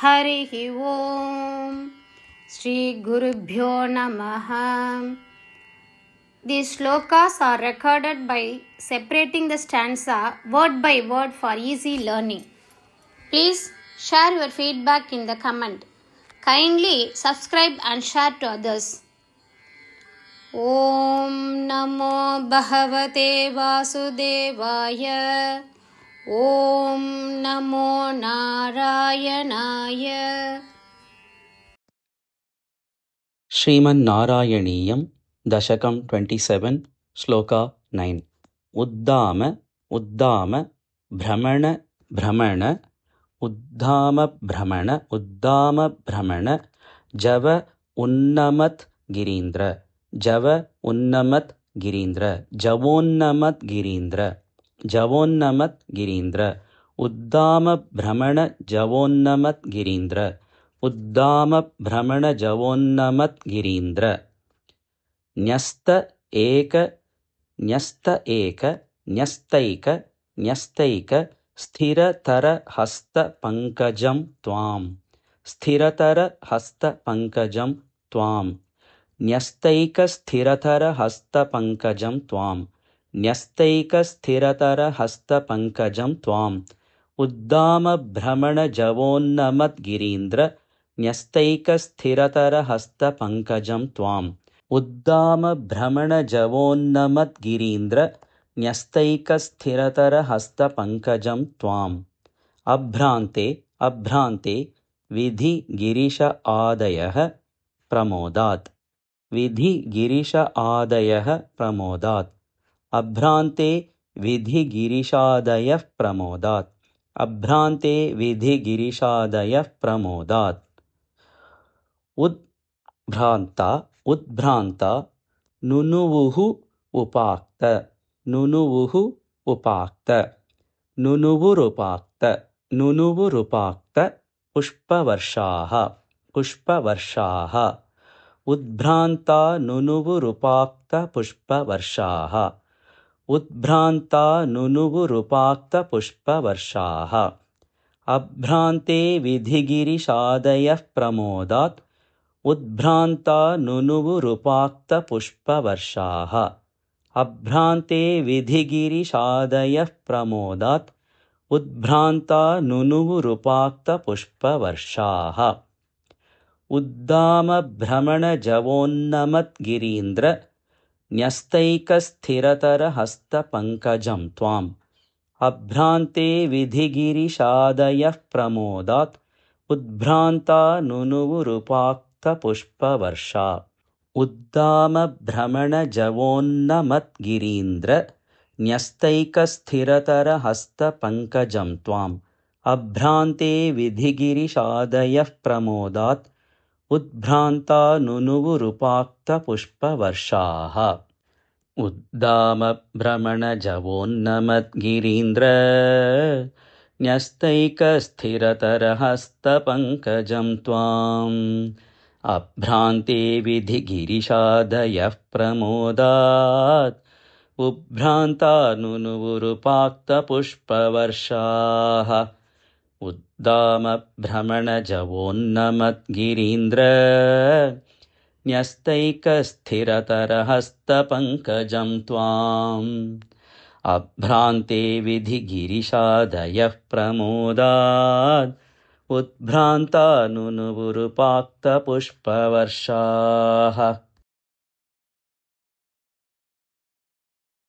हरिः ओम श्री गुरुभ्यो नमः. These shlokas are recorded by separating the stanza word by word for easy learning. Please share your feedback in the comment. Kindly subscribe and share to others. Om Namo Bhagavate Vasudevaya. Om Namo Narayanaya. श्रीमन्नारायणीयं दशकं 27 श्लोका 9 उद्दाम उद्दाम भ्रमण भ्रमण उद्दाम भ्रमण उद्दाम भ्रमण जव उन्नमत गिरीन्द्र जव उन्नमत गिरीन्द्र जवोन्नमत गिरीन्द्र जवोन्नमत गिरीन्द्र उद्दाम भ्रमण जवोन्नमत गिरीन्द्र उद्दाम भ्रमण जवोन्नमत गिरीन्द्र न्यस्त एक न्यस्तैक न्यस्तैक स्थिरतर हस्त पंकजं त्वां स्थिरतर हस्त पंकजं त्वां न्यस्तैक स्थिरतर हस्त पंकजं त्वां न्यस्तैक स्थिरतर हस्त पंकजं त्वां उद्दाम भ्रमण जवोन्नमत गिरीन्द्र न्यस्तैक स्थिरतर हस्त पंकजं त्वां उद्दाम भ्रमण जवोन्नमत गिरीन्द्र न्यस्तैक स्थिरतर हस्त पंकजं त्वाम् अभ्रान्ते अभ्रान्ते विधि गिरीश आदयः प्रमोदात् विधि गिरीश आदयः प्रमोदात् अभ्रान्ते विधि गिरीशादयः प्रमोदात् अभ्रान्ते विधि गिरीशादयः प्रमोदात् उद्भ्रान्ता उद्भ्रान्ता नुनुवुः उपाक्त नुनुवुः उपाक्त नुनुवुरुपाक्त नुनुवुरुपाक्त पुष्पवर्षाः पुष्पवर्षाः उद्भ्रान्ता नुनुवुरुपाक्त पुष्पवर्षाः उद्भ्रान्ता नुनुवुरुपाक्त पुष्पवर्षाः अभ्रान्ते विधिगिरिशादयः प्रमोदात् उद्भ्रान्ता नुनुवुरुपाक्त पुष्पवर्षाः अभ्रान्ते विधिगिरिशादयः प्रमोदात् उद्भ्रान्ता नुनुवुरुपाक्त पुष्पवर्षाः उद्दाम भ्रमण जवोन्नमत गिरीन्द्र न्यस्तैक स्थिरतर हस्त पंकजं त्वाम् अभ्रान्ते विधिगिरिशादयः प्रमोदात् उद्भ्रान्ता नुनुवुरुपाक्त पुष्पवर्षा उद्दाम भ्रमण जवोन्नमत गिरीन्द्र न्यस्तैक स्थिरतर हस्त पंकजं त्वाम् अभ्रान्ते विधिगिरिशादयः प्रमोदात् उद्भ्रान्ता नुनुवुरुपाक्त पुष्पवर्षाः उद्दाम भ्रमण जवोन्नमत गिरीन्द्र न्यस्तैक स्थिरतर हस्त पंकजं त्वाम् अभ्रान्ते विधिगिरिशादयः प्रमोदात् उद्भ्रान्ता नुनुवुरुपाक्त पुष्पवर्षाः उद्दाम भ्रमण जवोन्नमत गिरीन्द्र न्यस्तैक स्थिरतर हस्त पंकजं त्वाम् अभ्रान्ते विधिगिरिशादयः प्रमोदात् उद्भ्रान्ता नुनुवुरुपाक्त पुष्पवर्षाः